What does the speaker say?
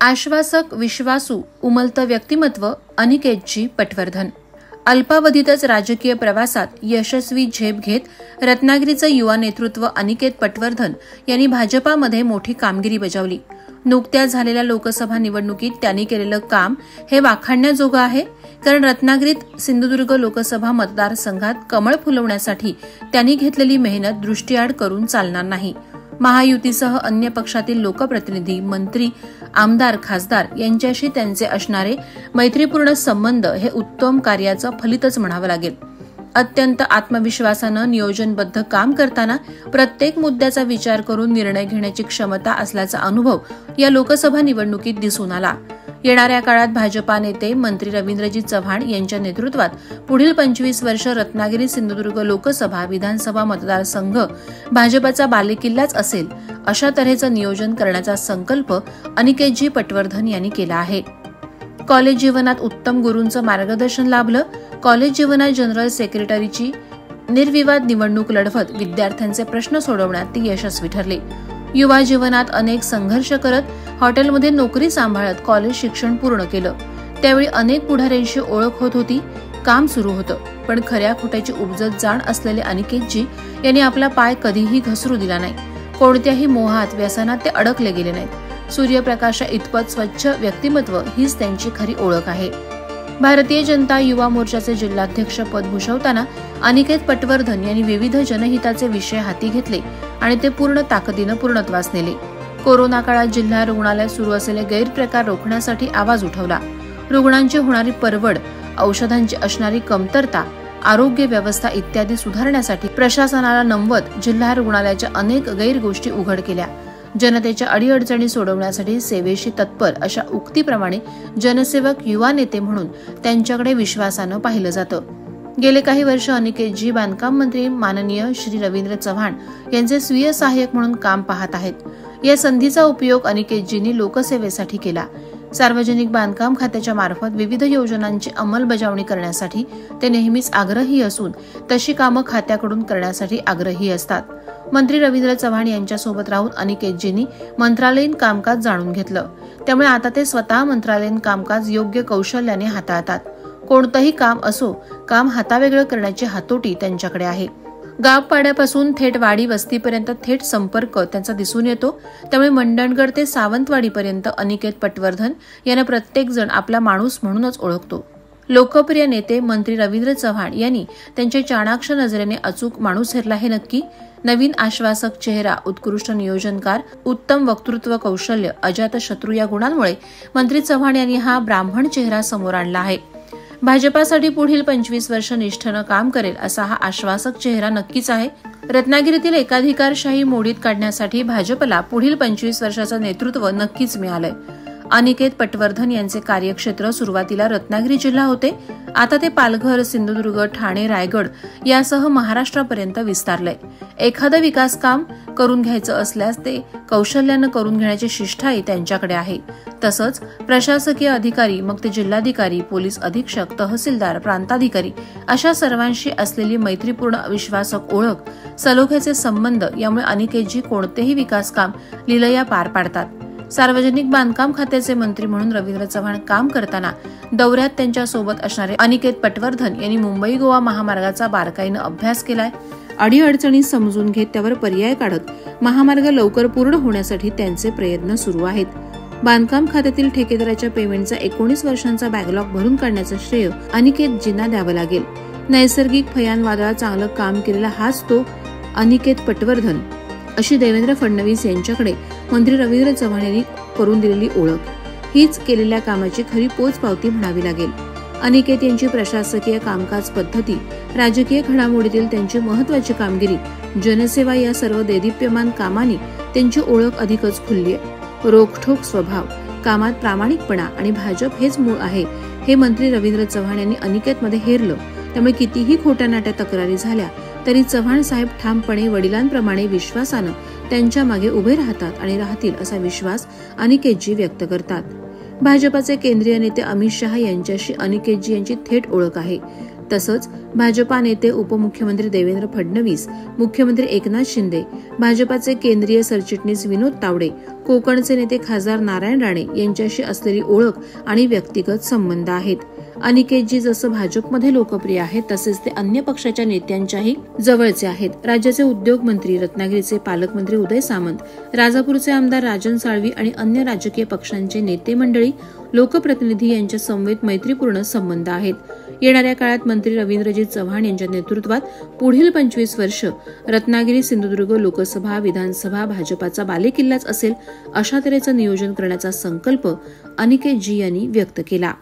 आश्वासक, विश्वासू, उमलतं व्यक्तिमत्व अनिकेतजी पटवर्धन. अल्पावधीतच राजकीय प्रवासात यशस्वी झेप घेत रत्नागिरीचं युवा नेतृत्व अनिकेत पटवर्धन यांनी भाजपामध्ये मोठी कामगिरी बजावली. नुकत्याच झालेल्या लोकसभा निवडणुकीत त्यांनी केलेलं काम हे वाखाणण्याजोगं आहे, कारण रत्नागिरीत सिंधुदुर्ग लोकसभा मतदारसंघात कमळ फुलवण्यासाठी त्यांनी घेतलेली मेहनत दृष्टीआड करून चालणार नाही. महायुतीसह अन्य पक्षातील लोकप्रतिनिधी, मंत्री, आमदार, खासदार यांच्याशी त्यांचे असणारे मैत्रीपूर्ण संबंध हे उत्तम कार्याचं फलितच म्हणावं लागेल. अत्यंत आत्मविश्वासानं नियोजनबद्ध काम करताना प्रत्येक मुद्द्याचा विचार करून निर्णय घेण्याची क्षमता असल्याचा अनुभव या लोकसभा निवडणुकीत दिसून आला. येणाऱ्या काळात भाजपा नेते मंत्री रवींद्रजी चव्हाण यांच्या नेतृत्वात पुढील 25 वर्ष रत्नागिरी सिंधुदुर्ग लोकसभा विधानसभा मतदारसंघ भाजपचा बालेकिल्लाच असेल, अशा तऱ्हेचं नियोजन करण्याचा संकल्प अनिकेतजी पटवर्धन यांनी केला आहे. कॉलेज जीवनात उत्तम गुरूंचं मार्गदर्शन लाभलं. कॉलेज जीवनात जनरल सेक्रेटरीची निर्विवाद निवडणूक लढवत विद्यार्थ्यांचे प्रश्न सोडवण्यात ती यशस्वी ठरली. युवा जीवनात अनेक संघर्ष करत हॉटेलमध्ये नोकरी सांभाळत कॉलेज शिक्षण पूर्ण केलं. त्यावेळी अनेक पुढाऱ्यांशी ओळख होत होती, काम सुरू होतं. पण खऱ्या खोट्याची उपजत जाण असलेले अनिकेतजी यांनी आपला पाय कधीही घसरू दिला नाही. कोणत्याही मोहात, व्यसनात ते अडकले गेले नाहीत. सूर्यप्रकाशा इतपत स्वच्छ व्यक्तिमत्व हीच त्यांची खरी ओळख आहे. भारतीय जनता युवा मोर्चाचे जिल्हाध्यक्ष पद भूषवताना अनिकेत पटवर्धन यांनी विविध जनहिताचे विषय हाती घेतले आणि ते पूर्ण ताकदीनं पूर्णत्वास नेले. कोरोना काळात जिल्हा रुग्णालयात सुरू असलेले गैरप्रकार रोखण्यासाठी आवाज उठवला. रुग्णांची होणारी परवड, औषधांची असणारी कमतरता, आरोग्य व्यवस्था इत्यादी सुधारण्यासाठी प्रशासनाला नमवत जिल्हा रुग्णालयाच्या अनेक गैरगोष्टी उघड केल्या. जनतेच्या अडीअडचणी सोडवण्यासाठी सेवेशी तत्पर अशा उक्तीप्रमाणे जनसेवक, युवा नेते म्हणून त्यांच्याकडे विश्वासानं पाहिलं जातं. गेले काही वर्ष अनिकेतजी बांधकाम मंत्री माननीय श्री रवींद्र चव्हाण यांचे स्वीय सहाय्यक म्हणून काम पाहत आहेत. या संधीचा उपयोग अनिकेतजींनी लोकसेवेसाठी केला. सार्वजनिक बांधकाम खात्याच्या मार्फत विविध योजनांची अंमलबजावणी करण्यासाठी ते नेहमीच आग्रही असून तशी कामं खात्याकडून करण्यासाठी आग्रही असतात. मंत्री रवींद्र चव्हाण यांच्यासोबत राहून अनिकेतजींनी मंत्रालयीन कामकाज जाणून घेतलं. त्यामुळे आता ते स्वतः मंत्रालयीन कामकाज योग्य कौशल्याने हाताळतात. कोणतंही काम असो, काम हातावेगळं करण्याची हातोटी त्यांच्याकडे आहे. गावपाड्यापासून थेट वाडी वस्तीपर्यंत थेट संपर्क त्यांचा दिसून येतो. त्यामुळे मंडणगड ते सावंतवाडीपर्यंत अनिकेत पटवर्धन यांना प्रत्येक जण आपला माणूस म्हणूनच ओळखतो. लोकप्रिय नेते मंत्री रवींद्र चव्हाण यांनी त्यांच्या चाणाक्ष नजरेने अचूक माणूस हेरला हे नक्की. नवीन आश्वासक चेहरा, उत्कृष्ट नियोजनकार, उत्तम वक्तृत्व कौशल्य, अजातशत्रू या गुणांमुळे मंत्री चव्हाण यांनी हा ब्राह्मण चेहरा समोर आणला आहे. भाजपासाठी पुढील 25 वर्ष निष्ठेनं काम करेल असा हा आश्वासक चेहरा नक्कीच आहे. रत्नागिरीतील एकाधिकारशाही मोडीत काढण्यासाठी भाजपला पुढील 25 वर्षाचं नेतृत्व नक्कीच मिळालंय. अनिकेत पटवर्धन यांचे कार्यक्षेत्र सुरुवातीला रत्नागिरी जिल्हा होते. आता ते पालघर, सिंधुदुर्ग, ठाणे, रायगड यासह महाराष्ट्रापर्यंत विस्तारलंय. एखादं विकास काम करून घ्यायचं असल्यास ते कौशल्यानं करून घेण्याची शिष्टाई त्यांच्याकडे आहे. तसंच प्रशासकीय अधिकारी, मग ते जिल्हाधिकारी, पोलीस अधीक्षक, तहसीलदार, प्रांताधिकारी अशा सर्वांशी असलेली मैत्रीपूर्ण विश्वासक ओळख, सलोख्याचे संबंध यामुळे अनिकेतजी कोणतेही विकास काम लिलया पार पाडतात. सार्वजनिक बांधकाम खात्याचे मंत्री म्हणून रवींद्र चव्हाण काम करताना दौऱ्यात त्यांच्यासोबत असणारे अनिकेत पटवर्धन यांनी मुंबई गोवा महामार्गाचा बारकाईनं अभ्यास केलाय. अडीअडचणी समजून घेत त्यावर पर्याय काढत महामार्ग लवकर पूर्ण होण्यासाठी त्यांचे प्रयत्न सुरू आहेत. बांधकाम खात्यातील ठेकेदाराच्या पेमेंटचा 19 वर्षांचा बॅकलॉग भरून काढण्याचं श्रेय अनिकेतजींना द्यावं लागेल. नैसर्गिक फयान वादळात चांगलं काम केलेला हाच तो अनिकेत पटवर्धन अशी देवेंद्र फडणवीस यांच्याकडे मंत्री रवींद्र चव्हाण यांनी करून दिलेली ओळख, हीच केलेल्या कामाची खरी पोचपावती म्हणावी लागेल. अनिकेत यांची प्रशासकीय कामकाज पद्धती, राजकीय घडामोडीतील त्यांची महत्वाची कामगिरी, जनसेवा या सर्व देदीप्यमान कामांनी त्यांची ओळख अधिकच खुलली आहे. रोखठोक स्वभाव, कामात प्रामाणिकपणा आणि भाजप हेच मूळ आहे हे मंत्री रवींद्र चव्हाण यांनी अनिकेतमध्ये हेरलं. त्यामुळे कितीही खोट्या नाट्या तक्रारी झाल्या तरी चव्हाण साहेब ठामपणे वडिलांप्रमाणे विश्वासानं त्यांच्या मागे उभे राहतात आणि राहतील असा विश्वास अनिकेतजी व्यक्त करतात. भाजपाचे केंद्रीय नेते अमित शहा यांच्याशी अनिकेतजी यांची थेट ओळख आहे. तसंच भाजपा नेते उपमुख्यमंत्री देवेंद्र फडणवीस, मुख्यमंत्री एकनाथ शिंदे, भाजपाचे केंद्रीय सरचिटणीस विनोद तावडे, कोकणचे नेते खासदार नारायण राणे यांच्याशी असलेली ओळख आणि व्यक्तिगत संबंध आहेत. अनिकेतजी जसं भाजपमध्ये लोकप्रिय आहेत तसेच ते अन्य पक्षाच्या नेत्यांच्याही जवळचे आहेत. राज्याचे उद्योग मंत्री, रत्नागिरीचे पालकमंत्री उदय सामंत, राजापूरचे आमदार राजन साळवी आणि अन्य राजकीय पक्षांचे नेते मंडळी, लोकप्रतिनिधी यांच्या समवेत मैत्रीपूर्ण संबंध आहेत. येणाऱ्या काळात मंत्री रवींद्रजीत चव्हाण यांच्या नेतृत्वात पुढील 25 वर्ष रत्नागिरी, सिंधुदुर्ग लोकसभा, विधानसभा भाजपाचा बालेकिल्लाच असेल अशा तऱ्हेचं नियोजन करण्याचा संकल्प अनिकेतजी यांनी व्यक्त केला.